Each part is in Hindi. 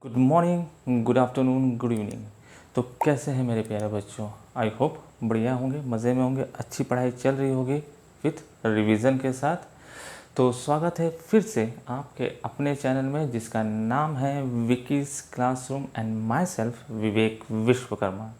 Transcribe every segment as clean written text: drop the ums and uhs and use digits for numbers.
Good morning, good afternoon, good evening. तो कैसे हैं मेरे प्यारे बच्चों? आई होप बढ़िया होंगे, मज़े में होंगे, अच्छी पढ़ाई चल रही होगी विथ रिवीजन के साथ। तो स्वागत है फिर से आपके अपने चैनल में जिसका नाम है Vicky's classroom and myself Vivek Vishwakarma.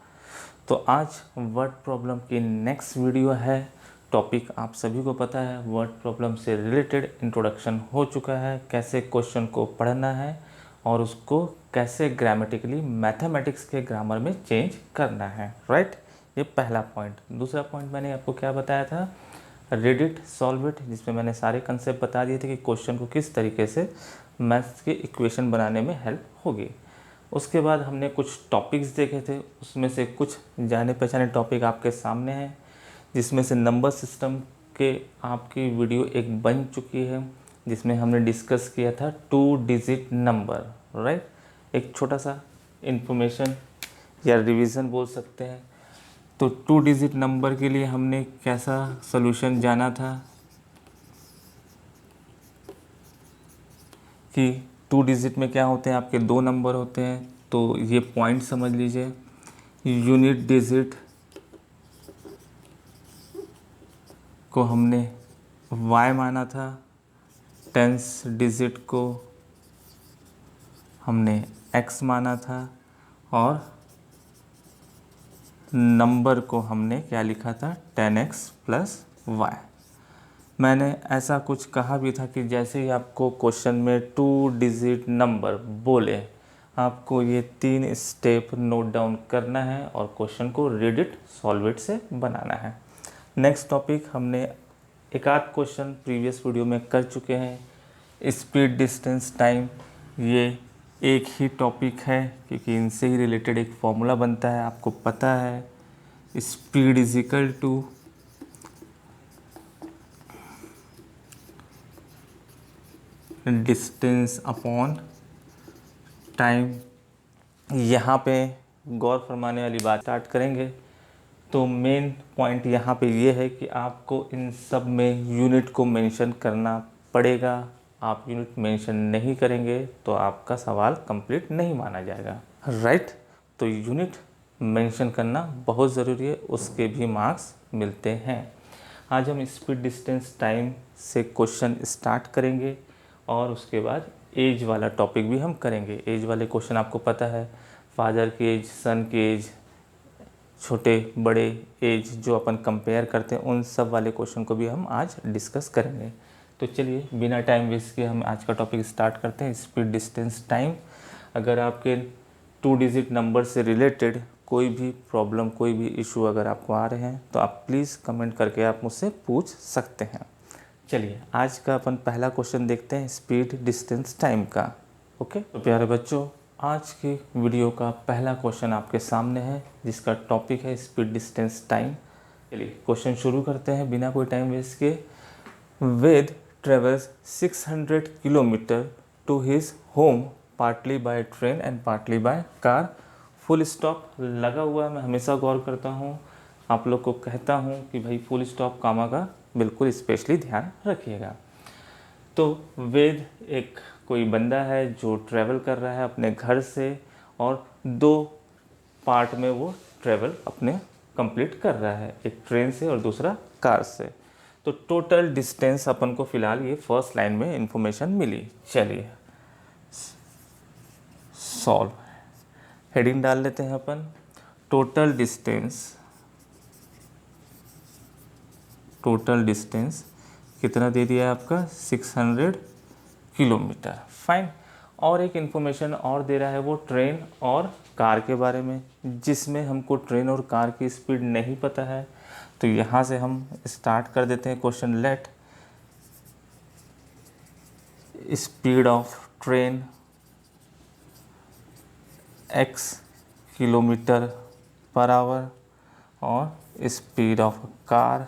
तो आज वर्ड प्रॉब्लम की नेक्स्ट वीडियो है। टॉपिक आप सभी को पता है, वर्ड प्रॉब्लम से रिलेटेड इंट्रोडक्शन हो चुका है, कैसे क्वेश्चन को पढ़ना है और उसको कैसे ग्रामेटिकली मैथमेटिक्स के ग्रामर में चेंज करना है। राइट, ये पहला पॉइंट। दूसरा पॉइंट मैंने आपको क्या बताया था, रीड इट सॉल्व इट, जिसमें मैंने सारे कंसेप्ट बता दिए थे कि क्वेश्चन को किस तरीके से मैथ्स के इक्वेशन बनाने में हेल्प होगी। उसके बाद हमने कुछ टॉपिक्स देखे थे, उसमें से कुछ जाने पहचाने टॉपिक आपके सामने हैं, जिसमें से नंबर सिस्टम के आपकी वीडियो एक बन चुकी है, जिसमें हमने डिस्कस किया था 2 डिजिट नंबर। राइट, एक छोटा सा इंफॉर्मेशन या रिवीजन बोल सकते हैं। तो 2 डिजिट नंबर के लिए हमने कैसा सॉल्यूशन जाना था कि 2 डिजिट में क्या होते हैं, आपके 2 नंबर होते हैं। तो ये पॉइंट समझ लीजिए, यूनिट डिजिट को हमने y माना था, टेंस डिजिट को हमने x माना था और नंबर को हमने क्या लिखा था, 10x प्लस y। मैंने ऐसा कुछ कहा भी था कि जैसे ही आपको क्वेश्चन में 2 डिजिट नंबर बोले, आपको ये 3 स्टेप नोट डाउन करना है और क्वेश्चन को रीड इट सॉल्व इट से बनाना है। नेक्स्ट टॉपिक हमने एक आध क्वेश्चन प्रीवियस वीडियो में कर चुके हैं, स्पीड डिस्टेंस टाइम। ये एक ही टॉपिक है क्योंकि इनसे ही रिलेटेड एक फॉर्मूला बनता है, आपको पता है, speed is equal to distance upon time. यहाँ पे गौर फरमाने वाली बात स्टार्ट करेंगे। तो मेन पॉइंट यहाँ पे ये है कि आपको इन सब में यूनिट को मेंशन करना पड़ेगा। आप यूनिट मेंशन नहीं करेंगे तो आपका सवाल कंप्लीट नहीं माना जाएगा। राइट, तो यूनिट मेंशन करना बहुत ज़रूरी है, उसके भी मार्क्स मिलते हैं। आज हम स्पीड डिस्टेंस टाइम से क्वेश्चन स्टार्ट करेंगे और उसके बाद एज वाला टॉपिक भी हम करेंगे। एज वाले क्वेश्चन आपको पता है, फादर की एज, सन की एज, छोटे बड़े एज जो अपन कंपेयर करते हैं, उन सब वाले क्वेश्चन को भी हम आज डिस्कस करेंगे। तो चलिए बिना टाइम वेस्ट किए हम आज का टॉपिक स्टार्ट करते हैं, स्पीड डिस्टेंस टाइम। अगर आपके 2 डिजिट नंबर से रिलेटेड कोई भी प्रॉब्लम, कोई भी इशू अगर आपको आ रहे हैं तो आप प्लीज़ कमेंट करके आप मुझसे पूछ सकते हैं। चलिए आज का अपन पहला क्वेश्चन देखते हैं, स्पीड डिस्टेंस टाइम का। ओके, तो प्यारे बच्चों, आज की वीडियो का पहला क्वेश्चन आपके सामने है जिसका टॉपिक है स्पीड डिस्टेंस टाइम। चलिए क्वेश्चन शुरू करते हैं बिना कोई टाइम वेस्ट किए। Ved travels 600 kilometre to his home partly by train and partly by car. Full stop लगा हुआ है। मैं हमेशा गौर करता हूँ, आप लोग को कहता हूँ कि भाई फुल स्टॉप कामा का बिल्कुल स्पेशली ध्यान रखिएगा। तो वेद एक कोई बंदा है जो ट्रैवल कर रहा है अपने घर से, और 2 पार्ट में वो ट्रैवल अपने कंप्लीट कर रहा है, एक ट्रेन से और दूसरा कार से। तो टोटल डिस्टेंस अपन को फ़िलहाल ये फर्स्ट लाइन में इंफॉर्मेशन मिली। चलिए सॉल्व, हेडिंग डाल लेते हैं अपन, टोटल डिस्टेंस कितना दे दिया है आपका, 600 किलोमीटर। फाइन। और एक इन्फॉर्मेशन और दे रहा है वो ट्रेन और कार के बारे में, जिसमें हमको ट्रेन और कार की स्पीड नहीं पता है। तो यहाँ से हम स्टार्ट कर देते हैं question. Let speed of train x kilometre per hour और speed of car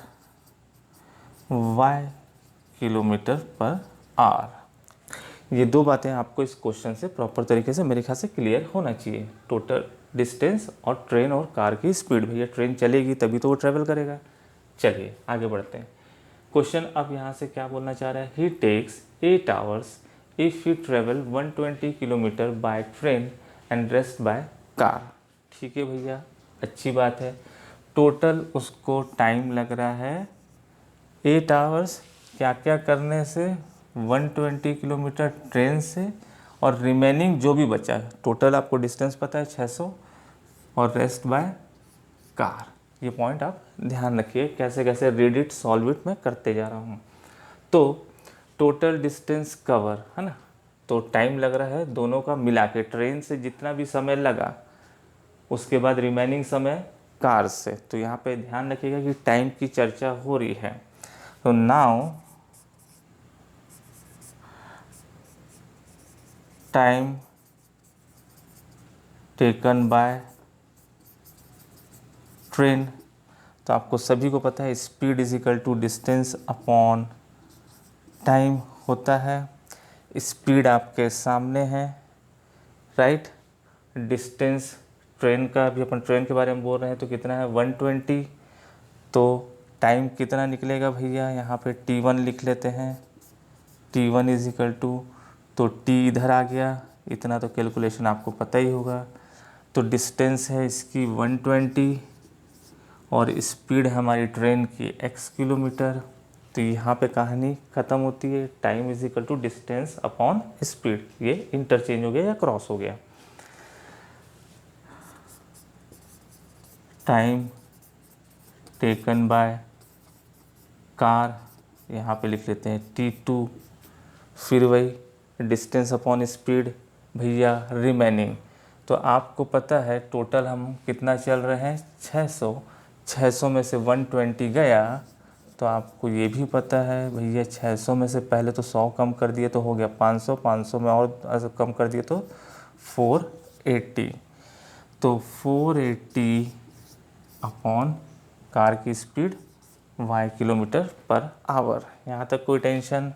y kilometre per hour. ये 2 बातें आपको इस क्वेश्चन से प्रॉपर तरीके से मेरे ख्याल से क्लियर होना चाहिए। टोटल डिस्टेंस और ट्रेन और कार की स्पीड। भैया ट्रेन चलेगी तभी तो वो ट्रैवल करेगा। चलिए आगे बढ़ते हैं। क्वेश्चन अब यहाँ से क्या बोलना चाह रहा है, he takes 8 hours if you travel 120 kilometre by train and rest by car. ठीक है भैया, अच्छी बात है। टोटल उसको टाइम लग रहा है 8 आवर्स। क्या क्या करने से? 120 किलोमीटर ट्रेन से और रिमेनिंग जो भी बचा है, टोटल आपको डिस्टेंस पता है 600, और रेस्ट बाय कार। ये पॉइंट आप ध्यान रखिए, कैसे कैसे रीड इट सॉल्व इट मैं करते जा रहा हूँ। तो टोटल डिस्टेंस कवर है ना, तो टाइम लग रहा है दोनों का मिला के, ट्रेन से जितना भी समय लगा उसके बाद रिमेनिंग समय कार से। तो यहाँ पे ध्यान रखिएगा कि टाइम की चर्चा हो रही है। तो now time taken by train, तो आपको सभी को पता है speed is equal to distance upon time होता है। स्पीड आपके सामने है, राइट। डिस्टेंस ट्रेन का भी, अपन ट्रेन के बारे में बोल रहे हैं, तो कितना है 120। तो टाइम कितना निकलेगा भैया, यहाँ पे T1 लिख लेते हैं। T1 इज इक्वल टू, तो T इधर आ गया, इतना तो कैलकुलेशन आपको पता ही होगा। तो डिस्टेंस है इसकी 120 और स्पीड है हमारी ट्रेन की x किलोमीटर। तो यहाँ पे कहानी ख़त्म होती है। Time is equal to distance upon speed, ये इंटरचेंज हो गया या क्रॉस हो गया। टाइम टेकन बाय कार, यहाँ पे लिख लेते हैं T2। फिर वही डिस्टेंस अपॉन स्पीड भैया रिमेनिंग। तो आपको पता है टोटल हम कितना चल रहे हैं 600, 600 में से 120 गया। तो आपको ये भी पता है भैया 600 में से पहले तो 100 कम कर दिए तो हो गया 500, 500 में और कम कर दिए तो 480। तो 480 अपॉन कार की speed y kilometre per our. यहाँ तक कोई टेंशन?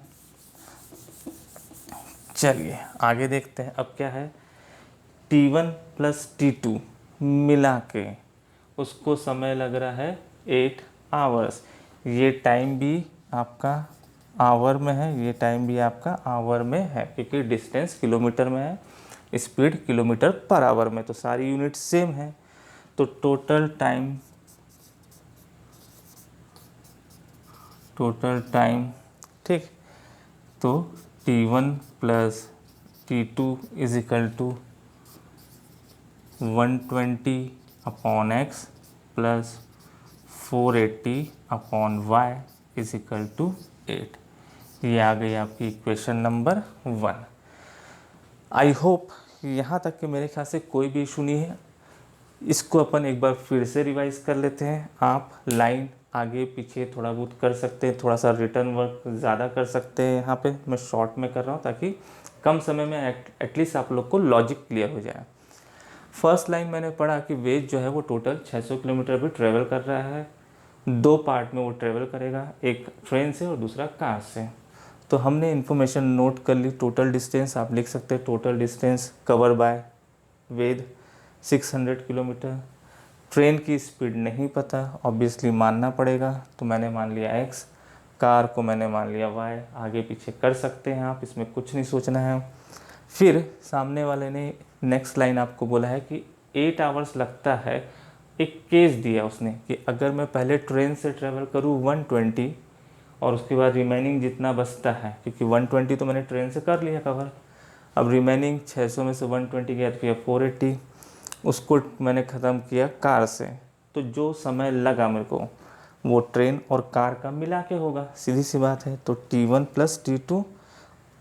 चलिए आगे देखते हैं। अब क्या है, T1 प्लस T2 मिला के उसको समय लग रहा है 8 आवर्स। ये टाइम भी आपका आवर में है, ये टाइम भी आपका आवर में है, क्योंकि डिस्टेंस किलोमीटर में है, स्पीड किलोमीटर पर आवर में, तो सारी यूनिट सेम है। तो टोटल टाइम ठीक, तो T1 plus T2 is equal to 120 upon x plus 480 upon y is equal to 8। ये आ गई आपकी इक्वेशन नंबर 1। आई होप यहाँ तक कि मेरे ख्याल से कोई भी इशू नहीं है। इसको अपन एक बार फिर से रिवाइज कर लेते हैं। आप लाइन आगे पीछे थोड़ा बहुत कर सकते हैं, थोड़ा सा रिटर्न वर्क ज़्यादा कर सकते हैं। यहाँ पे मैं शॉर्ट में कर रहा हूँ ताकि कम समय में एटलीस्ट आप लोग को लॉजिक क्लियर हो जाए। फर्स्ट लाइन मैंने पढ़ा कि वेज जो है वो टोटल 600 किलोमीटर भी ट्रेवल कर रहा है। 2 पार्ट में वो ट्रेवल करेगा, एक ट्रेन से और दूसरा कार से। तो हमने इन्फॉर्मेशन नोट कर ली। टोटल डिस्टेंस आप लिख सकते हैं, total distance cover by Ved 600 kilometre. Train की स्पीड नहीं पता, ऑब्वियसली मानना पड़ेगा, तो मैंने मान लिया x, कार को मैंने मान लिया y। आगे पीछे कर सकते हैं आप, इसमें कुछ नहीं सोचना है। फिर सामने वाले ने नेक्स्ट लाइन आपको बोला है कि 8 आवर्स लगता है। एक केस दिया उसने कि अगर मैं पहले ट्रेन से ट्रेवल करूँ 120 और उसके बाद रिमेनिंग जितना बचता है, क्योंकि 120 तो मैंने ट्रेन से कर लिया कवर, अब रिमेनिंग 600 में से 120 गया तो 480, उसको मैंने ख़त्म किया कार से। तो जो समय लगा मेरे को वो ट्रेन और कार का मिला के होगा, सीधी सी बात है। तो T1 प्लस T2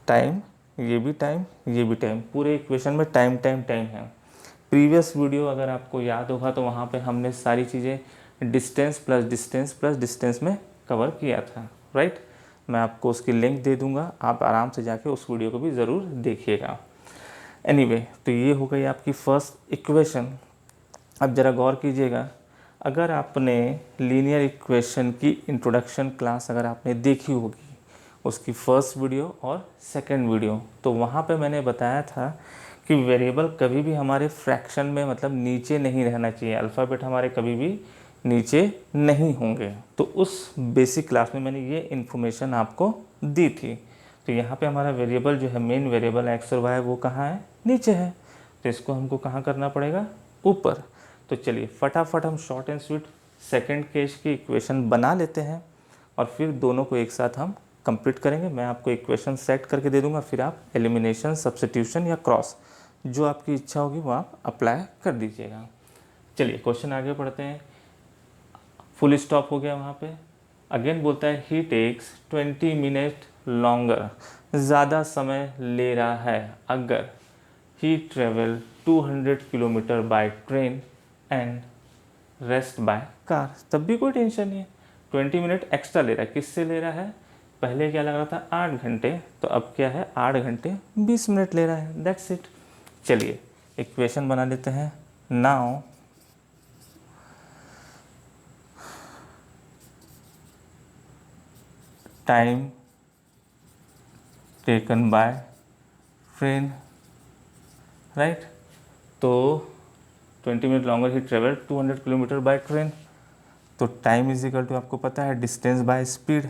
टाइम, ये भी टाइम, ये भी टाइम, पूरे इक्वेशन में टाइम टाइम टाइम है। प्रीवियस वीडियो अगर आपको याद होगा तो वहाँ पे हमने सारी चीज़ें distance plus distance plus distance में कवर किया था, राइट। मैं आपको उसकी लिंक दे दूँगा, आप आराम से जाके उस वीडियो को भी ज़रूर देखिएगा। एनीवे, तो ये हो गई आपकी फर्स्ट इक्वेशन। अब ज़रा गौर कीजिएगा, अगर आपने लीनियर इक्वेशन की इंट्रोडक्शन क्लास अगर आपने देखी होगी, उसकी फर्स्ट वीडियो और सेकंड वीडियो, तो वहाँ पे मैंने बताया था कि वेरिएबल कभी भी हमारे फ्रैक्शन में मतलब नीचे नहीं रहना चाहिए, अल्फ़ाबेट हमारे कभी भी नीचे नहीं होंगे। तो उस बेसिक क्लास में मैंने ये इन्फॉर्मेशन आपको दी थी। तो यहाँ पे हमारा वेरिएबल जो है, मेन वेरिएबल एक्स और वाई, वो कहाँ है, नीचे है। तो इसको हमको कहाँ करना पड़ेगा, ऊपर। तो चलिए फटाफट हम short and sweet second case की इक्वेशन बना लेते हैं और फिर दोनों को एक साथ हम कंप्लीट करेंगे। मैं आपको इक्वेशन सेट करके दे दूंगा, फिर आप एलिमिनेशन, सब्स्टिट्यूशन या क्रॉस, जो आपकी इच्छा होगी वो आप अप्लाई कर दीजिएगा। चलिए क्वेश्चन आगे पढ़ते हैं। फुल स्टॉप हो गया वहाँ पे। अगेन बोलता है ही टेक्स 20 मिनट लॉन्गर, ज़्यादा समय ले रहा है अगर he travel 200 kilometre by train and rest by car. तब भी कोई टेंशन नहीं है, 20 मिनट एक्स्ट्रा ले रहा है। किससे ले रहा है, पहले क्या लग रहा था 8 घंटे, तो अब क्या है 8 घंटे 20 मिनट ले रहा है, दैट्स इट। चलिए इक्वेशन बना लेते हैं। Now time taken by train, right. तो 20 minute longer he travel 200 kilometre by train. तो टाइम इज इक्वल टू, आपको पता है डिस्टेंस बाय स्पीड।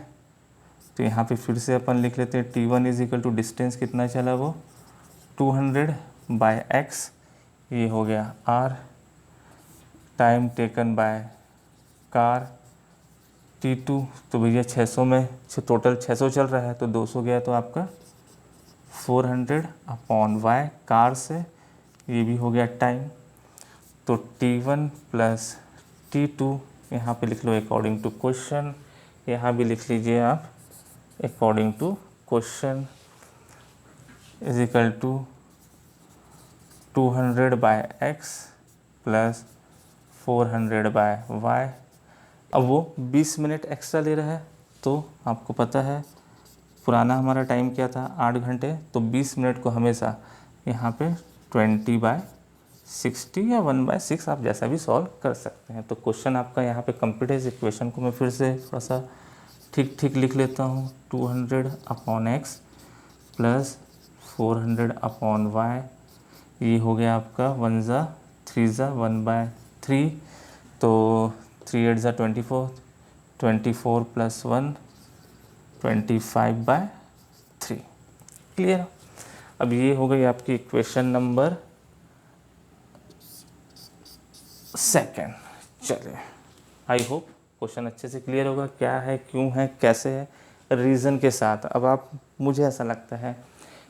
तो यहाँ पे फिर से अपन लिख लेते हैं T1 is equal to distance कितना चला वो 200 बाय एक्स, ये हो गया R। Time taken by car T2, तो भैया 600 में टोटल 600 चल रहा है, तो 200 गया तो आपका 400 अपॉन वाई कार से, ये भी हो गया टाइम। तो T1 प्लस T2 यहाँ पे लिख लो अकॉर्डिंग टू क्वेश्चन, यहाँ भी लिख लीजिए आप according to question, is equal to 200 by x plus 400 by y. अब वो 20 मिनट एक्स्ट्रा ले रहा है, तो आपको पता है पुराना हमारा टाइम क्या था 8 घंटे, तो 20 मिनट को हमेशा यहाँ पे 20/60 या 1/6 आप जैसा भी सॉल्व कर सकते हैं। तो क्वेश्चन आपका यहाँ पे कंप्लीट है। इस इक्वेशन को मैं फिर से थोड़ा सा ठीक लिख लेता हूँ। 200 upon x plus 400 upon y, ये हो गया आपका 1 ज़ा 3 ज़ा 1/3, तो 3 8 ज़ा 24, 24 प्लस 1 25/3। क्लियर। अब ये हो गई आपकी इक्वेशन नंबर सेकेंड। चलिए आई होप क्वेश्चन अच्छे से क्लियर होगा, क्या है, क्यों है, कैसे है, रीज़न के साथ। अब आप, मुझे ऐसा लगता है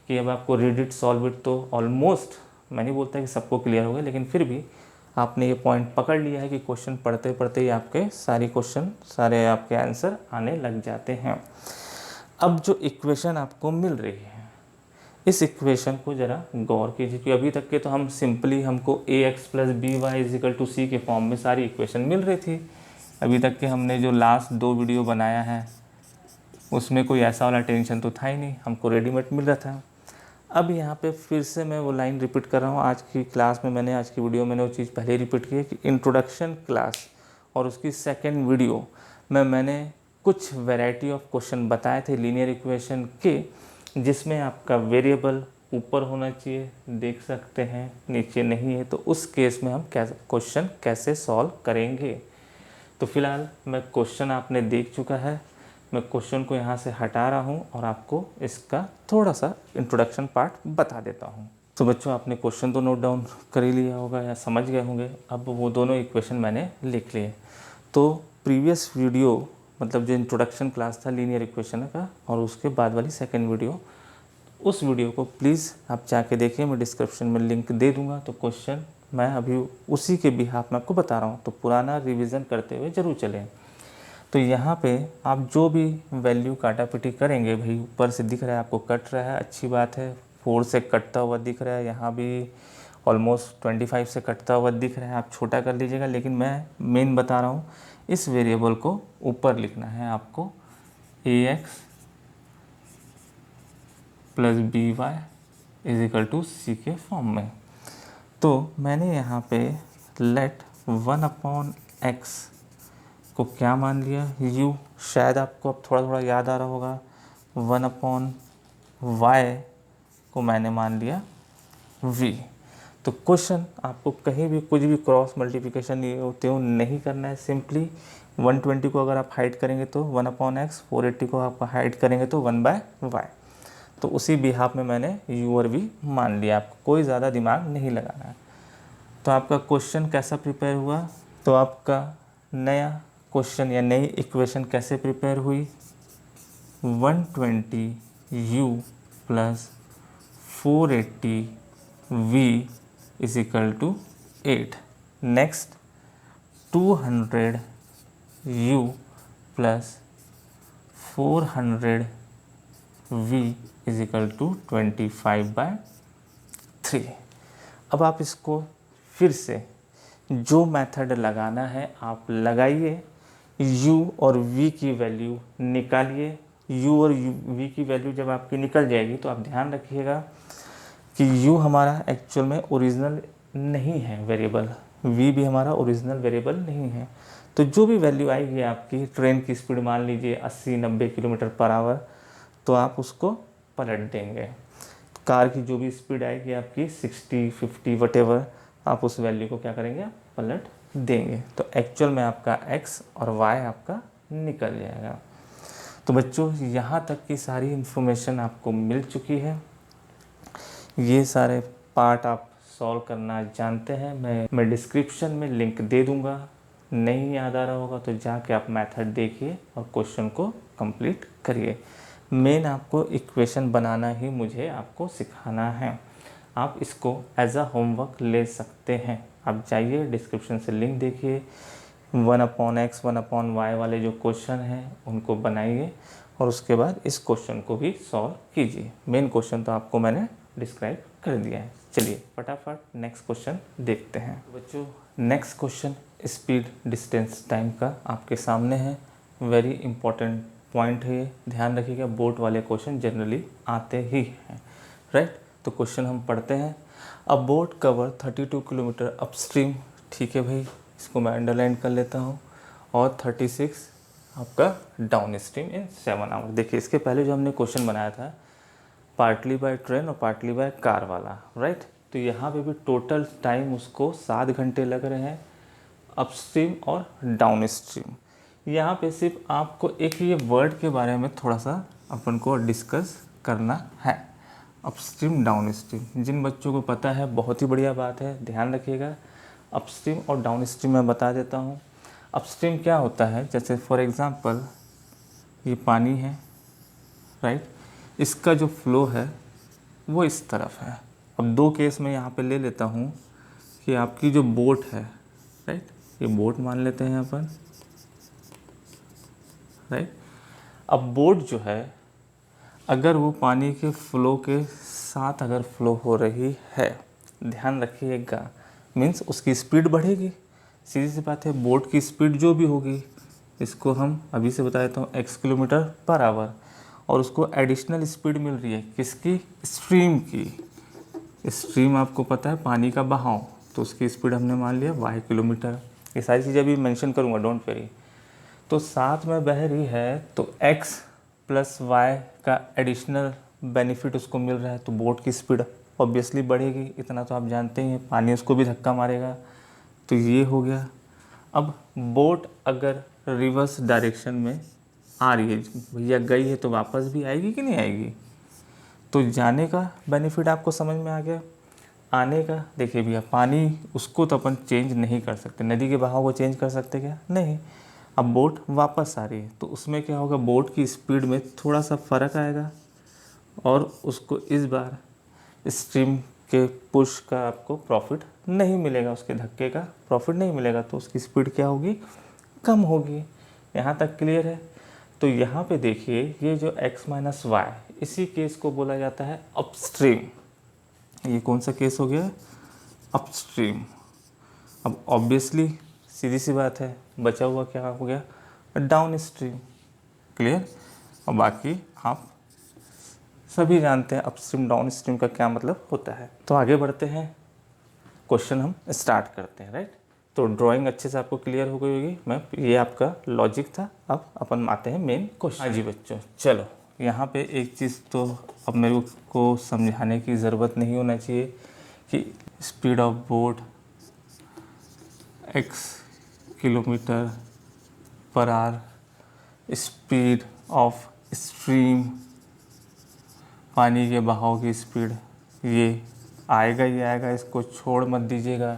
कि अब आपको रीड इट सॉल्व इट तो ऑलमोस्ट, मैं नहीं बोलता कि सबको क्लियर होगा, लेकिन फिर भी आपने ये पॉइंट पकड़ लिया है कि क्वेश्चन पढ़ते पढ़ते ही आपके सारे आपके आंसर आने लग जाते हैं। अब जो इक्वेशन आपको मिल रही है, इस इक्वेशन को ज़रा गौर कीजिए कि अभी तक के तो हम सिंपली, हमको ax plus B Y is equal to C के फॉर्म में सारी इक्वेशन मिल रही थी। अभी तक के हमने जो लास्ट 2 वीडियो बनाया है उसमें कोई ऐसा वाला टेंशन तो था ही नहीं, हमको रेडीमेड मिल रहा था। अब यहाँ पे फिर से मैं वो लाइन रिपीट कर रहा हूँ। आज की क्लास में मैंने, आज की वीडियो में मैंने वो चीज़ पहले ही रिपीट की है कि इंट्रोडक्शन क्लास और उसकी सेकेंड वीडियो में मैंने कुछ वैरायटी ऑफ क्वेश्चन बताए थे लीनियर इक्वेशन के, जिसमें आपका वेरिएबल ऊपर होना चाहिए, देख सकते हैं, नीचे नहीं है, तो उस केस में हम क्वेश्चन कैसे सॉल्व करेंगे। तो फिलहाल मैं क्वेश्चन आपने देख चुका है, मैं क्वेश्चन को यहाँ से हटा रहा हूँ और आपको इसका थोड़ा सा इंट्रोडक्शन पार्ट बता देता हूँ। तो बच्चों आपने क्वेश्चन तो नोट डाउन कर ही लिया होगा या समझ गए होंगे। अब वो दोनों इक्वेशन मैंने लिख लिए। तो प्रीवियस वीडियो, मतलब जो इंट्रोडक्शन क्लास था लीनियर इक्वेशन का, और उसके बाद वाली सेकेंड वीडियो, उस वीडियो को प्लीज़ आप जाके देखिए, मैं डिस्क्रिप्शन में लिंक दे दूँगा। तो क्वेश्चन मैं अभी उसी के बिहाफ में आपको बता रहा हूँ, तो पुराना रिवीजन करते हुए ज़रूर चलें। तो यहाँ पे आप जो भी वैल्यू काटापिटी करेंगे, भाई ऊपर से दिख रहा है आपको कट रहा है, अच्छी बात है, 4 से कटता हुआ दिख रहा है, यहाँ भी ऑलमोस्ट 25 से कटता हुआ दिख रहा है, आप छोटा कर लीजिएगा। लेकिन मैं मेन बता रहा हूँ, इस वेरिएबल को ऊपर लिखना है आपको, ax plus B Y is equal to C के फॉर्म में। तो मैंने यहाँ पे लेट 1 अपॉन एक्स को क्या मान लिया, u, शायद आपको अब थोड़ा थोड़ा याद आ रहा होगा। 1 अपॉन वाई को मैंने मान लिया v। तो क्वेश्चन आपको कहीं भी कुछ भी क्रॉस मल्टीप्लिकेशन ये होते हो नहीं करना है। सिंपली 120 को अगर आप हाइड करेंगे तो 1 अपॉन एक्स, 480 को आप हाइड करेंगे तो 1/y। तो उसी बिहाफ में मैंने यू और वी मान लिया। आपको कोई ज़्यादा दिमाग नहीं लगाना है। तो आपका क्वेश्चन कैसा प्रिपेयर हुआ? तो आपका नया क्वेश्चन या नई इक्वेशन कैसे प्रिपेयर हुई? 120u plus 480v is equal to 8। Next 200u plus 400v is equal to 25/3। अब आप इसको फिर से जो मेथड लगाना है आप लगाइए, u और v की वैल्यू निकालिए। u और v की वैल्यू जब आपकी निकल जाएगी तो आप ध्यान रखिएगा कि u हमारा एक्चुअल में ओरिजिनल नहीं है वेरिएबल, v भी हमारा ओरिजिनल वेरिएबल नहीं है। तो जो भी वैल्यू आएगी आपकी, ट्रेन की स्पीड मान लीजिए 80-90 किलोमीटर पर आवर, तो आप उसको पलट देंगे। कार की जो भी स्पीड आएगी आपकी 60, 50 वटेवर, आप उस वैल्यू को क्या करेंगे? पलट देंगे। तो एक्चुअल में आपका x और y आपका निकल जाएगा। तो बच्चों यहाँ तक की सारी इन्फॉर्मेशन आपको मिल चुकी है। ये सारे पार्ट आप सॉल्व करना जानते हैं। मैं डिस्क्रिप्शन में लिंक दे दूँगा। नहीं याद आ रहा होगा तो जाके आप मेथड देखिए और क्वेश्चन को कंप्लीट करिए। मेन आपको इक्वेशन बनाना ही मुझे आपको सिखाना है। आप इसको एज अ होमवर्क ले सकते हैं। आप जाइए डिस्क्रिप्शन से लिंक देखिए, 1/x 1/y वाले जो क्वेश्चन हैं उनको बनाइए और उसके बाद इस क्वेश्चन को भी सॉल्व कीजिए। मेन क्वेश्चन तो आपको मैंने डिस्क्राइब कर दिया है। चलिए फटाफट नेक्स्ट क्वेश्चन देखते हैं। बच्चों next question speed distance time का आपके सामने है। वेरी इंपॉर्टेंट पॉइंट है ये, ध्यान रखिएगा। बोर्ड वाले क्वेश्चन जनरली आते ही हैं, राइट। तो क्वेश्चन हम पढ़ते हैं। अ बोट कवर 32 किलोमीटर अपस्ट्रीम, ठीक है भाई, इसको मैं अंडरलाइन कर लेता हूँ, और 36 आपका डाउन स्ट्रीम इन 7 आवर। देखिए इसके पहले जो हमने क्वेश्चन बनाया था पार्टली बाय ट्रेन और पार्टली बाय कार वाला, राइट। तो यहाँ पे भी टोटल टाइम उसको 7 घंटे लग रहे हैं अपस्ट्रीम और डाउन स्ट्रीम। यहाँ पे सिर्फ आपको एक ये वर्ड के बारे में थोड़ा सा अपन को डिस्कस करना है, अपस्ट्रीम डाउन स्ट्रीम। जिन बच्चों को पता है बहुत ही बढ़िया बात है, ध्यान रखिएगा। अपस्ट्रीम और डाउन स्ट्रीम मैं बता देता हूँ। अपस्ट्रीम क्या होता है, जैसे फॉर एग्ज़ाम्पल ये पानी है, राइट, इसका जो फ्लो है वो इस तरफ है। अब दो केस में यहाँ पे ले लेता हूँ कि आपकी जो बोट है, राइट, ये बोट मान लेते हैं अपन, राइट। अब बोट जो है अगर वो पानी के फ्लो के साथ अगर फ्लो हो रही है, ध्यान रखिएगा, मीन्स उसकी स्पीड बढ़ेगी। सीधी सी बात है, बोट की स्पीड जो भी होगी, इसको हम अभी से बता देता हूँ x किलोमीटर पर आवर, और उसको एडिशनल स्पीड मिल रही है किसकी? स्ट्रीम की। स्ट्रीम आपको पता है पानी का बहाव, तो उसकी स्पीड हमने मान लिया y किलोमीटर। ये सारी चीज़ें अभी मेंशन करूँगा, डोंट वरी। तो साथ में बह रही है तो x प्लस y का एडिशनल बेनिफिट उसको मिल रहा है, तो बोट की स्पीड ऑब्वियसली बढ़ेगी। इतना तो आप जानते ही हैं, पानी उसको भी धक्का मारेगा। तो ये हो गया। अब बोट अगर रिवर्स डायरेक्शन में आ रही है, भैया गई है तो वापस भी आएगी कि नहीं आएगी? तो जाने का बेनिफिट आपको समझ में आ गया। आने का देखिए भैया, पानी उसको तो अपन चेंज नहीं कर सकते, नदी के बहाव को चेंज कर सकते क्या? नहीं। अब बोट वापस आ रही है तो उसमें क्या होगा, बोट की स्पीड में थोड़ा सा फ़र्क आएगा और उसको इस बार स्ट्रीम के पुश का आपको प्रॉफिट नहीं मिलेगा, उसके धक्के का प्रॉफिट नहीं मिलेगा, तो उसकी स्पीड क्या होगी? कम होगी। यहाँ तक क्लियर है? तो यहाँ पे देखिए ये जो x माइनस वाई, इसी केस को बोला जाता है अपस्ट्रीम। ये कौन सा केस हो गया? अपस्ट्रीम। अब ऑब्वियसली सीधी सी बात है, बचा हुआ क्या हो गया? Down stream. क्लियर? और बाकी आप सभी जानते हैं अपस्ट्रीम डाउन स्ट्रीम का क्या मतलब होता है। तो आगे बढ़ते हैं, क्वेश्चन हम स्टार्ट करते हैं, राइट। तो ड्राइंग अच्छे से आपको क्लियर हो गई होगी। मैं ये आपका लॉजिक था। अब अपन आते हैं मेन क्वेश्चन। हाँ जी बच्चों, चलो यहाँ पे एक चीज़ तो अब मेरे को समझाने की ज़रूरत नहीं होना चाहिए कि speed of boat x kilometre per our, speed of stream पानी के बहाव की स्पीड, ये आएगा ही आएगा, इसको छोड़ मत दीजिएगा।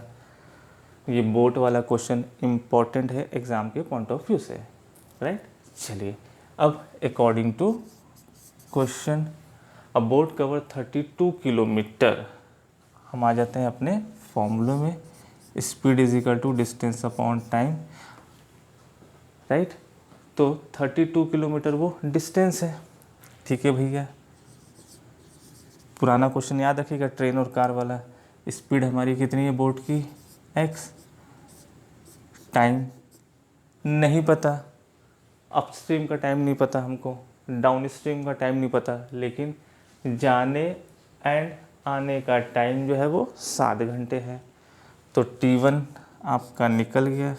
ये बोट वाला क्वेश्चन इम्पॉर्टेंट है एग्ज़ाम के पॉइंट ऑफ व्यू से, राइट। चलिए अब according to question, a boat cover 32 kilometre, हम आ जाते हैं अपने फॉर्मूले में, speed is equal to distance upon time, right. तो 32 किलोमीटर वो डिस्टेंस है, ठीक है भैया। पुराना क्वेश्चन याद रखिएगा, ट्रेन और कार वाला। स्पीड हमारी कितनी है बोट की, x, टाइम नहीं पता, अपस्ट्रीम का टाइम नहीं पता हमको, डाउन स्ट्रीम का टाइम नहीं पता, लेकिन जाने एंड आने का टाइम जो है वो 7 घंटे है। तो T1 आपका निकल गया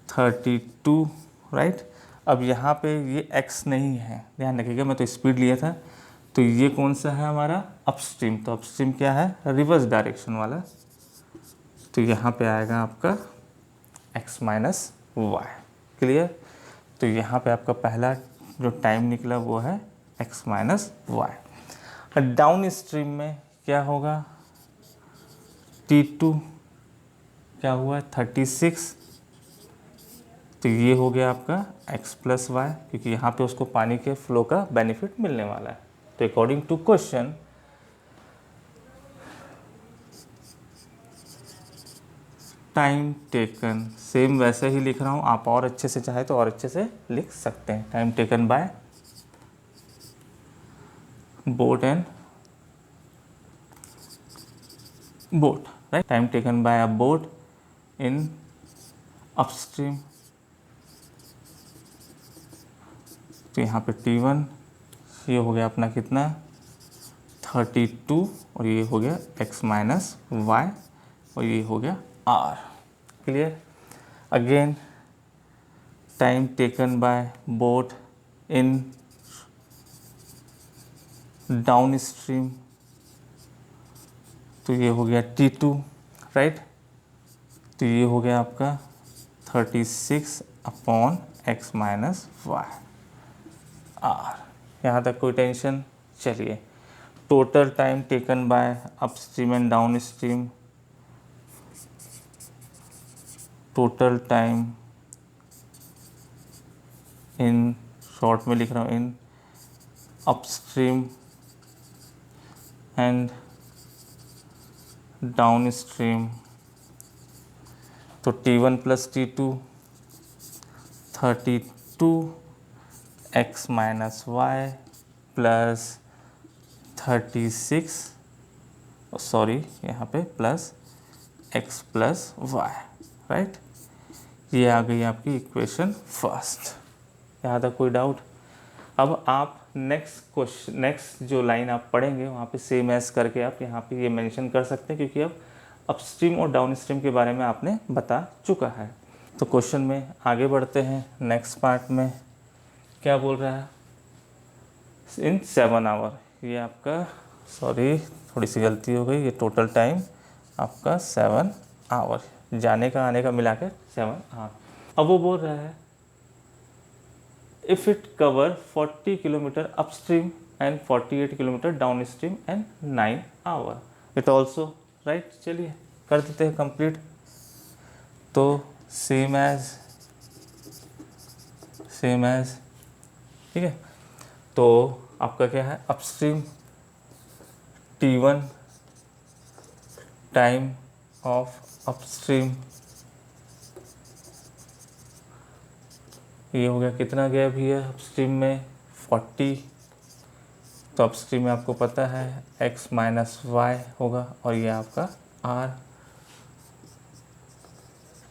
32, राइट। अब यहाँ पे ये x नहीं है, ध्यान रखिएगा, मैं तो स्पीड लिया था। तो ये कौन सा है हमारा, अपस्ट्रीम। तो अपस्ट्रीम क्या है, रिवर्स डायरेक्शन वाला। तो यहाँ पे आएगा आपका x माइनस वाई, क्लियर। तो यहाँ पे आपका पहला जो टाइम निकला वो है x minus y. Downstream में क्या होगा, T2 क्या हुआ 36, तो ये हो गया आपका x प्लस वाई, क्योंकि यहाँ पे उसको पानी के फ्लो का बेनिफिट मिलने वाला है। तो according to question, time taken same वैसे ही लिख रहा हूँ, आप और अच्छे से चाहे तो और अच्छे से लिख सकते हैं। Time taken bye boat and boat, right. Time taken bye a boat in upstream, तो यहाँ पे T1 ये हो गया अपना कितना 32, और ये हो गया x माइनस वाई, और ये हो गया r, clear. Again time taken bye boat in down stream, तो ये हो गया T2, राइट। तो ये हो गया आपका 36 upon x minus y r। यहाँ तक कोई टेंशन। चलिए total time taken by upstream and downstream, total time in, short में लिख रहा हूँ, in upstream and downstream, तो T1 plus T2 32 x minus Y plus 36, sorry यहाँ पे plus x plus y, right. ये आ गई आपकी इक्वेशन फर्स्ट। यहाँ तक कोई डाउट। अब आप नेक्स्ट क्वेश्चन, नेक्स्ट जो लाइन आप पढ़ेंगे वहाँ पे सेम एस करके आप यहाँ पे ये मेंशन कर सकते हैं, क्योंकि अब अपस्ट्रीम और डाउन स्ट्रीम के बारे में आपने बता चुका है। तो क्वेश्चन में आगे बढ़ते हैं। नेक्स्ट पार्ट में क्या बोल रहा है, इन 7 आवर, ये आपका, सॉरी थोड़ी सी गलती हो गई, ये टोटल टाइम आपका 7 आवर, जाने का आने का मिलाकर 7 आवर। अब वो बोल रहा है if it cover 40 kilometre upstream and 48 kilometre down stream and 9 hour it also, right. चलिए कर देते हैं कंप्लीट। तो सेम एज, ठीक है। तो आपका क्या है, upstream T1 time of upstream, ये हो गया कितना गया भी है अपस्ट्रीम में 40, तो अपस्ट्रीम में आपको पता है x माइनस वाई होगा, और ये आपका r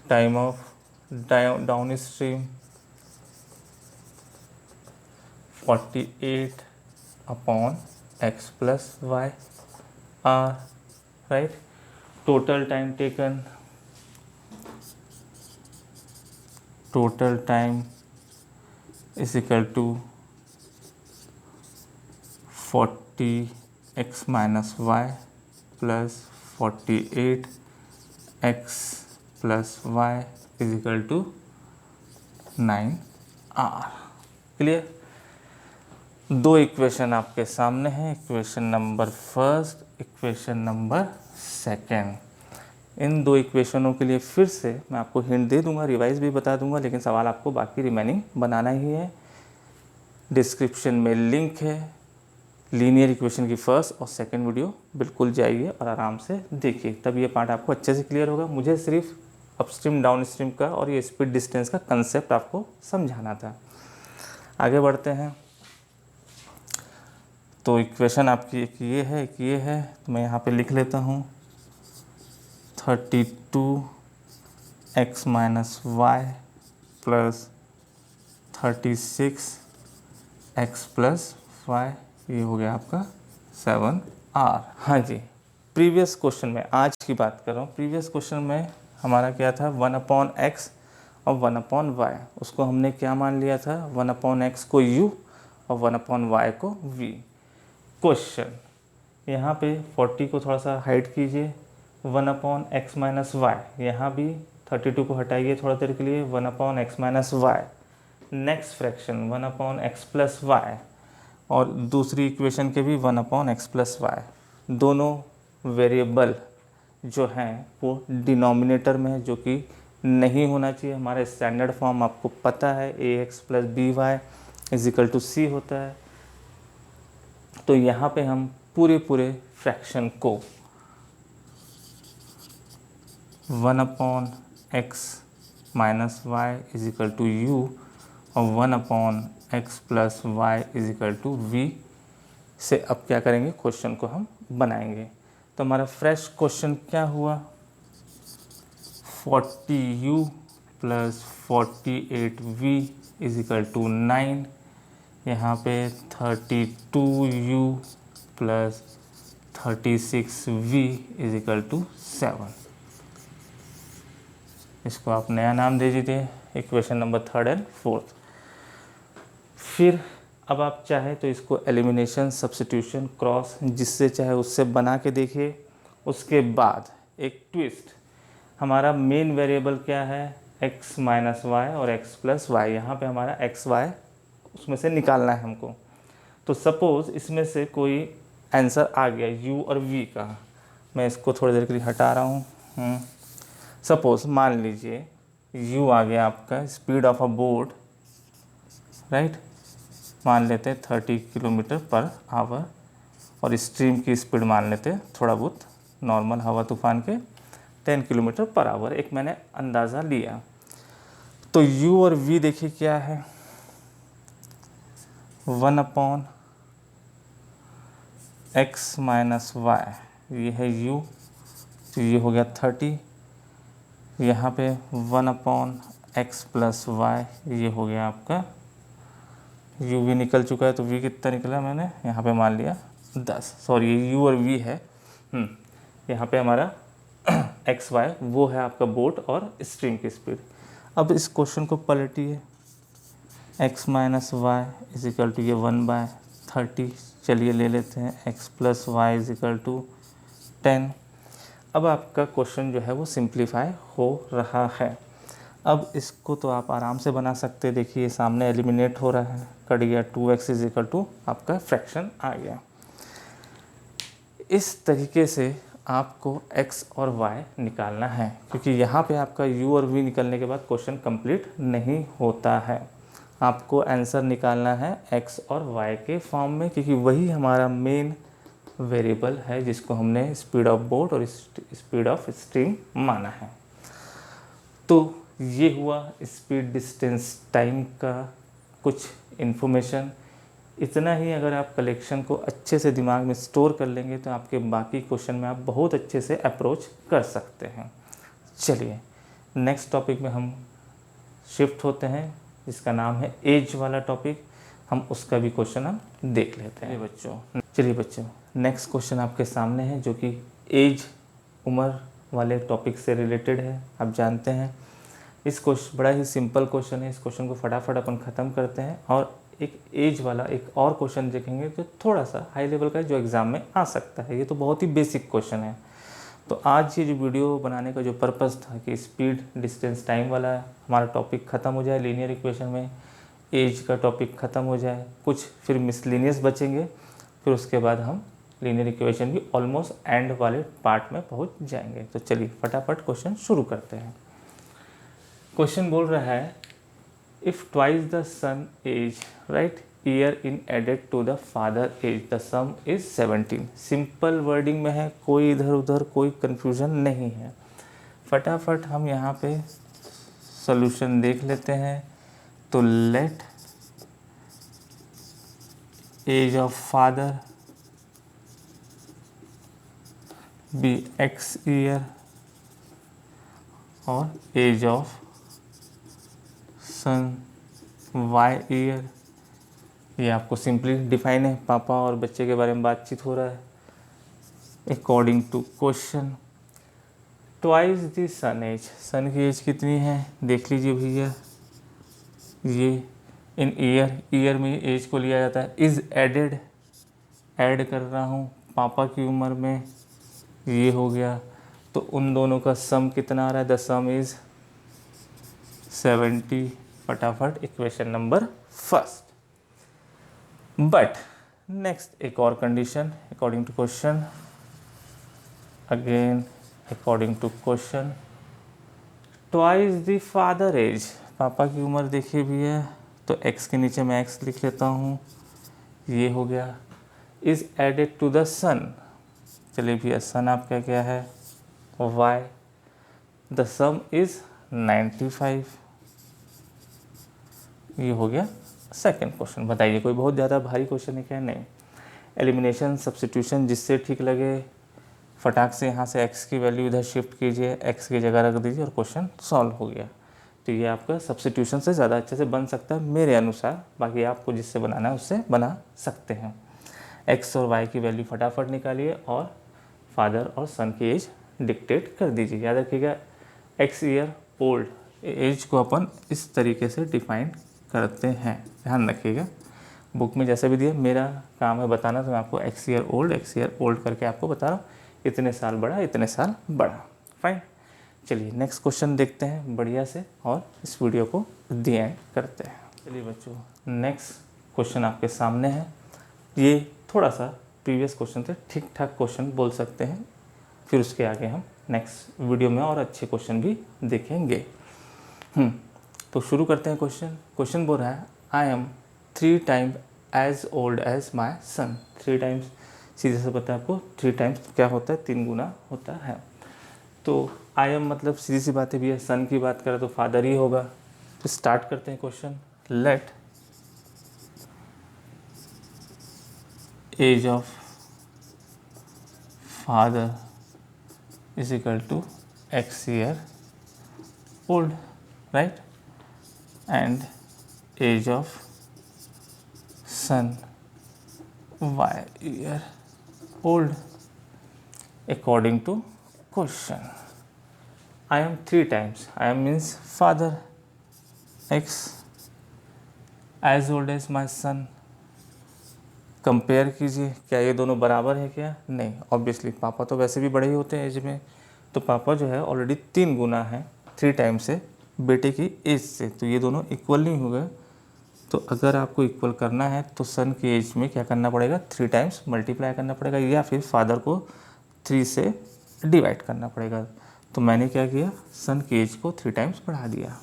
time of downstream 48 upon x plus Y r, right. Total time taken, total time is equal to 40 x minus Y plus 48 x plus Y is equal to 9 r, clear. दो इक्वेशन आपके सामने हैं, equation number first, equation number second. इन दो इक्वेशनों के लिए फिर से मैं आपको हिंट दे दूंगा, रिवाइज भी बता दूंगा, लेकिन सवाल आपको बाकी रिमेनिंग बनाना ही है। डिस्क्रिप्शन में लिंक है, लीनियर इक्वेशन की फर्स्ट और सेकंड वीडियो बिल्कुल जाइए और आराम से देखिए, तब ये पार्ट आपको अच्छे से क्लियर होगा। मुझे सिर्फ अपस्ट्रीम डाउन स्ट्रीम का और ये स्पीड डिस्टेंस का कंसेप्ट आपको समझाना था। आगे बढ़ते हैं। तो इक्वेशन आपकी एक ये है, एक ये है, तो मैं यहाँ पे लिख लेता हूँ 32x minus Y plus 36x plus y, ये हो गया आपका 7r। हाँ जी, प्रीवियस क्वेश्चन में, आज की बात कर रहा हूँ, प्रीवियस क्वेश्चन में हमारा क्या था, 1/x और 1/y, उसको हमने क्या मान लिया था, 1/x को u और 1/y को v। क्वेश्चन यहाँ पे 40 को थोड़ा सा हाइड कीजिए, 1/x माइनस वाई, यहाँ भी 32 को हटाइए थोड़ा देर के लिए, 1/x minus y. Next fraction 1/x plus y, और दूसरी इक्वेशन के भी 1/x प्लस वाई। दोनों वेरिएबल जो हैं वो डिनोमिनेटर में है, जो कि नहीं होना चाहिए। हमारा स्टैंडर्ड फॉर्म आपको पता है, ax plus B Y is equal to C होता है। तो यहाँ पे हम पूरे फ्रैक्शन को 1/x minus y is equal to u और 1/x plus y is equal to v से अब क्या करेंगे, क्वेश्चन को हम बनाएंगे। तो हमारा फ्रेश क्वेश्चन क्या हुआ, 40u plus 48v is equal to 9, यहाँ पे 32u plus 36v is equal to 7। इसको आप नया नाम दे दीजिए, equation number third and fourth. फिर अब आप चाहे तो इसको एलिमिनेशन, सब्स्टिट्यूशन, क्रॉस, जिससे चाहे उससे बना के देखिए। उसके बाद एक ट्विस्ट, हमारा मेन वेरिएबल क्या है, x माइनस वाई और x प्लस वाई। यहाँ पे हमारा x y उसमें से निकालना है हमको। तो सपोज़ इसमें से कोई आंसर आ गया u और v का, मैं इसको थोड़ी देर के लिए हटा रहा हूँ। सपोज़ मान लीजिए u आ गया आपका speed of a boat, right, मान लेते हैं 30 किलोमीटर पर आवर, और स्ट्रीम की स्पीड मान लेते हैं थोड़ा बहुत नॉर्मल हवा तूफान के 10 किलोमीटर पर आवर, एक मैंने अंदाज़ा लिया। तो u और v देखिए क्या है, 1/x माइनस वाई, ये है u, तो ये हो गया 30। यहाँ पे 1/x प्लस वाई, ये हो गया आपका, u v निकल चुका है, तो v कितना निकला मैंने यहाँ पे मान लिया 10, सॉरी ये u और v है। यहाँ पे हमारा x y वो है आपका बोट और स्ट्रीम की स्पीड। अब इस क्वेश्चन को पलटिए, x minus y is equal to ये 1/30, चलिए ले लेते हैं x plus y is equal to 10। अब आपका क्वेश्चन जो है वो सिंप्लीफाई हो रहा है। अब इसको तो आप आराम से बना सकते हैं, देखिए सामने एलिमिनेट हो रहा है, कट गया, 2x इजिकल टू आपका फ्रैक्शन आ गया। इस तरीके से आपको x और y निकालना है, क्योंकि यहाँ पे आपका u और v निकलने के बाद क्वेश्चन कंप्लीट नहीं होता है। आपको आंसर निकालना है x और y के फॉर्म में, क्योंकि वही हमारा मेन वेरिएबल है जिसको हमने स्पीड ऑफ बोट और स्पीड ऑफ स्ट्रीम माना है। तो ये हुआ स्पीड डिस्टेंस टाइम का कुछ इन्फॉर्मेशन। इतना ही अगर आप कलेक्शन को अच्छे से दिमाग में स्टोर कर लेंगे तो आपके बाकी क्वेश्चन में आप बहुत अच्छे से अप्रोच कर सकते हैं। चलिए नेक्स्ट टॉपिक में हम शिफ्ट होते हैं, जिसका नाम है एज वाला टॉपिक। हम उसका भी क्वेश्चन हम देख लेते हैं बच्चों। चलिए बच्चों, नेक्स्ट क्वेश्चन आपके सामने है, जो कि एज, उम्र वाले टॉपिक से रिलेटेड है। आप जानते हैं इस क्वेश्चन बड़ा ही सिंपल क्वेश्चन है, इस क्वेश्चन को फटाफट अपन ख़त्म करते हैं और एक एज वाला एक और क्वेश्चन देखेंगे जो थोड़ा सा हाई लेवल का है, जो एग्ज़ाम में आ सकता है। ये तो बहुत ही बेसिक क्वेश्चन है। तो आज ये जो वीडियो बनाने का जो पर्पस था कि स्पीड डिस्टेंस टाइम वाला हमारा टॉपिक ख़त्म हो जाए लीनियर इक्वेशन में, एज का टॉपिक ख़त्म हो जाए, कुछ फिर मिसलिनियस बचेंगे, फिर उसके बाद हम लीनियर इक्वेशन की ऑलमोस्ट एंड वाले पार्ट में पहुंच जाएंगे। तो चलिए फटाफट क्वेश्चन शुरू करते हैं। क्वेश्चन बोल रहा है if twice the son age right year in added to the father age the sum is 17। Simple wording में है, कोई इधर उधर कोई कंफ्यूजन नहीं है। फटाफट हम यहाँ पे सॉल्यूशन देख लेते हैं। तो let age of father be X year और age of son Y year. ये आपको सिंपली डिफाइन है, पापा और बच्चे के बारे में बातचीत हो रहा है। According to question twice the son age, son की एज कितनी है देख लीजिए भैया। ये इन ईयर, ईयर में एज को लिया जाता है। इज़ एडेड, ऐड कर रहा हूँ पापा की उम्र में, ये हो गया। तो उन दोनों का सम कितना आ रहा है, द सम इज़ 70। फटाफट equation number first. But next एक और condition according to question, again according to question twice the father age, पापा की उम्र देखिए भी है, तो x के नीचे मैं x लिख लेता हूँ, ये हो गया। इज़ एडेड टू द सन, चलिए भैया सन आपका क्या है y, द सम इज़ 95। ये हो गया सेकंड क्वेश्चन। बताइए कोई बहुत ज़्यादा भारी क्वेश्चन है क्या? नहीं। एलिमिनेशन सब्स्टिट्यूशन जिससे ठीक लगे, फटाक से यहाँ से x की वैल्यू इधर शिफ्ट कीजिए, x की जगह रख दीजिए और क्वेश्चन सॉल्व हो गया। तो ये आपका सब्स्टिट्यूशन से ज़्यादा अच्छे से बन सकता है मेरे अनुसार, बाकी आपको जिससे बनाना है उससे बना सकते हैं। x और y की वैल्यू फटाफट निकालिए और फादर और सन की एज डिक्टेट कर दीजिए। याद रखिएगा x ईयर ओल्ड, एज को अपन इस तरीके से डिफाइन करते हैं, ध्यान रखिएगा। बुक में जैसे भी दिया, मेरा काम है बताना, तो मैं आपको x ईयर ओल्ड करके आपको बता रहा हूँ, इतने साल बड़ा इतने साल बड़ा। फाइन, चलिए नेक्स्ट क्वेश्चन देखते हैं बढ़िया से और इस वीडियो को दी एंड करते हैं। चलिए बच्चों नेक्स्ट क्वेश्चन आपके सामने है। ये थोड़ा सा प्रीवियस क्वेश्चन से ठीक ठाक क्वेश्चन बोल सकते हैं, फिर उसके आगे हम नेक्स्ट वीडियो में और अच्छे क्वेश्चन भी देखेंगे। तो शुरू करते हैं क्वेश्चन। क्वेश्चन बोल रहा है I am 3 times as old as my son. 3 times सीधे से पता है आपको, 3 टाइम्स क्या होता है, 3 गुना होता है। तो आई एम मतलब सीधी सी बात है भैया, सन की बात करें तो फादर ही होगा। तो स्टार्ट करते हैं question. Let age of father is equal to x year old, right, and age of son y year old according to question. I am 3 times, I am means father, x as old as my son. Compare कीजिए, क्या ये दोनों बराबर है क्या? नहीं, ऑब्वियसली पापा तो वैसे भी बड़े ही होते हैं एज में, तो पापा जो है ऑलरेडी 3 गुना है 3 टाइम से बेटे की एज से, तो ये दोनों इक्वल नहीं हो गए। तो अगर आपको इक्वल करना है तो सन की एज में क्या करना पड़ेगा, 3 टाइम्स मल्टीप्लाई करना पड़ेगा, या फिर फादर को 3 से डिवाइड करना पड़ेगा। तो मैंने क्या किया, सन की एज को 3 टाइम्स बढ़ा दिया।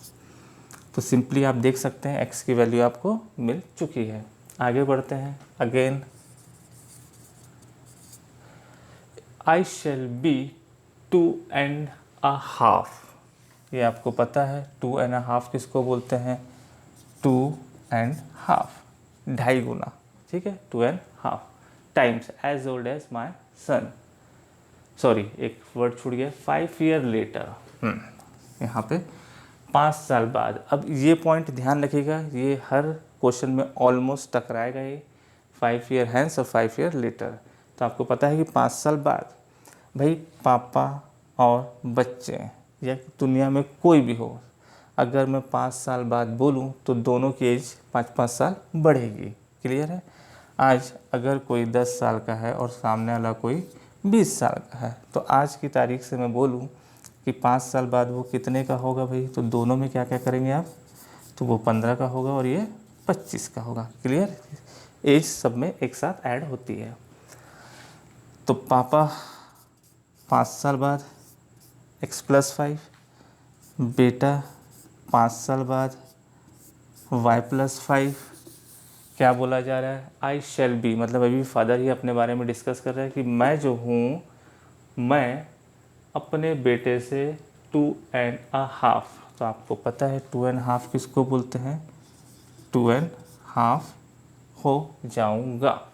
तो सिंपली आप देख सकते हैं x की वैल्यू आपको मिल चुकी है। आगे बढ़ते हैं। अगेन आई शैल बी 2.5, ये आपको पता है 2.5 किसको बोलते हैं, 2.5, 2.5 गुना, ठीक है, 2.5 times as old as my son, sorry एक वर्ड छूट गया, 5 ईयर लेटर, यहाँ पे 5 साल बाद। अब ये पॉइंट ध्यान रखिएगा, ये हर क्वेश्चन में ऑलमोस्ट टकराएगा ये, 5 ईयर हैंस और 5 ईयर लेटर। तो आपको पता है कि 5 साल बाद, भाई पापा और बच्चे या दुनिया में कोई भी हो, अगर मैं 5 साल बाद बोलूं तो दोनों की एज 5-5 साल बढ़ेगी। क्लियर है? आज अगर कोई 10 साल का है और सामने वाला कोई 20 साल का है, तो आज की तारीख से मैं बोलूं कि 5 साल बाद वो कितने का होगा भाई, तो दोनों में क्या क्या करेंगे आप, तो वो 15 का होगा और ये 25 का होगा। क्लियर, एज सब में एक साथ ऐड होती है। तो पापा 5 साल बाद x+5, बेटा 5 साल बाद y+5। क्या बोला जा रहा है, आई शैल बी, मतलब अभी फादर ही अपने बारे में डिस्कस कर रहे हैं कि मैं जो हूँ, मैं अपने बेटे से 2.5, तो आपको पता है 2.5 किसको बोलते हैं, 2.5 हो जाऊँगा।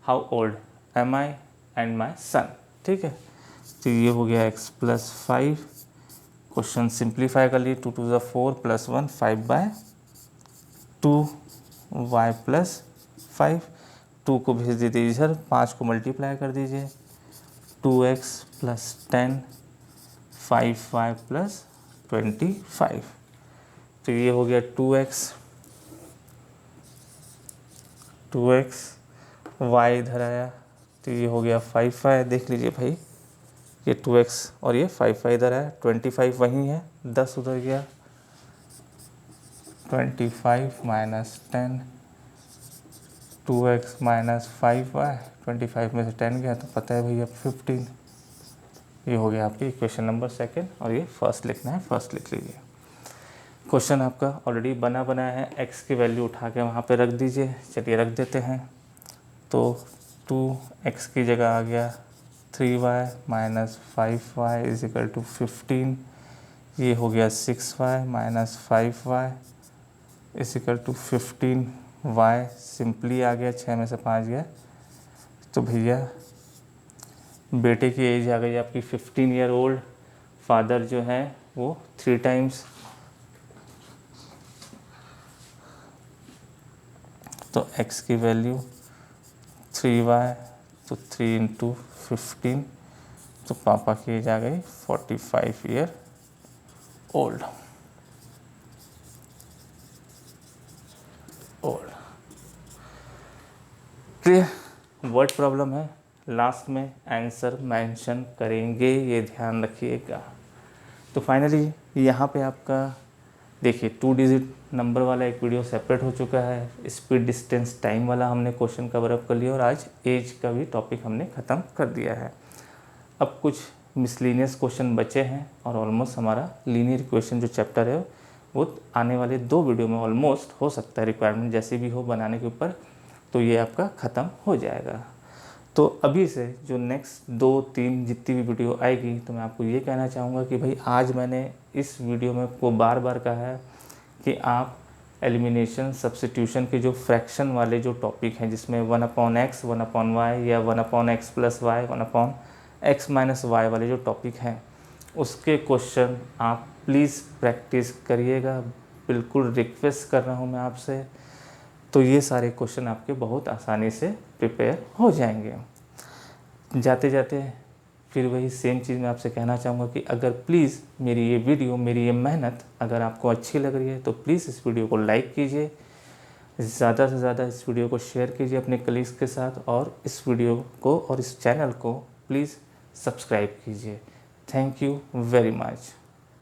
How old am I and my son. ठीक है, तो ये हो गया x+5। क्वेश्चन सिंप्लीफाई कर लिए, 2 2 ज़ा 4 +1 5/2 y+5। 2 को भेज दीजिए इधर, 5 को मल्टीप्लाई कर दीजिए, 2x + 10 5y + 25। तो ये हो गया 2x y इधर आया, तो ये हो गया 5y। देख लीजिए भाई, ये 2x और ये 5y इधर आया, 25 वहीं है, 10 उधर गया, 25 - 10, 2x - 5y, 25 में से 10 गया तो पता है भैया 15। ये हो गया आपकी इक्वेशन नंबर सेकंड, और ये फर्स्ट लिखना है, फर्स्ट लिख लीजिए। क्वेश्चन आपका ऑलरेडी बना बनाया है, x की वैल्यू उठा के वहाँ पे रख दीजिए। चलिए रख देते हैं, तो 2x की जगह आ गया 3y - 5y = 15। ये हो गया 6y - 5y = 15y। सिंपली आ गया, 6 में से 5 गया, तो भैया बेटे की एज आ गई आपकी 15 ईयर ओल्ड। फादर जो है वो 3 टाइम्स, तो x की वैल्यू 3y, तो 3 × 15, तो पापा की एज आ गई 45 year old. Clear, word problem है, लास्ट में आंसर मेंशन करेंगे, ये ध्यान रखिएगा। तो फाइनली यहाँ पे आपका देखिए 2 डिजिट नंबर वाला एक वीडियो सेपरेट हो चुका है, स्पीड डिस्टेंस टाइम वाला हमने क्वेश्चन कवर अप कर लिया, और आज एज का भी टॉपिक हमने ख़त्म कर दिया है। अब कुछ मिसलिनियस क्वेश्चन बचे हैं, और ऑलमोस्ट हमारा लीनियर इक्वेशन जो चैप्टर है वो आने वाले 2 वीडियो में ऑलमोस्ट हो सकता है, रिक्वायरमेंट जैसे भी हो बनाने के ऊपर, तो ये आपका ख़त्म हो जाएगा। तो अभी से जो नेक्स्ट 2-3 जितनी भी वीडियो आएगी, तो मैं आपको ये कहना चाहूँगा कि भाई आज मैंने इस वीडियो में को बार बार कहा है कि आप एलिमिनेशन सब्स्टिट्यूशन के जो फ्रैक्शन वाले जो टॉपिक हैं, जिसमें 1/x 1/y या 1/x + y 1/x - y वाले जो टॉपिक हैं, उसके क्वेश्चन आप प्लीज़ प्रैक्टिस करिएगा। बिल्कुल रिक्वेस्ट कर रहा हूँ मैं आपसे। तो ये सारे क्वेश्चन आपके बहुत आसानी से प्रिपेयर हो जाएंगे। जाते जाते फिर वही सेम चीज़ मैं आपसे कहना चाहूँगा कि अगर प्लीज़ मेरी ये वीडियो, मेरी ये मेहनत अगर आपको अच्छी लग रही है, तो प्लीज़ इस वीडियो को लाइक कीजिए, ज़्यादा से ज़्यादा इस वीडियो को शेयर कीजिए अपने कलीग्स के साथ, और इस वीडियो को और इस चैनल को प्लीज़ सब्सक्राइब कीजिए। Thank you very much.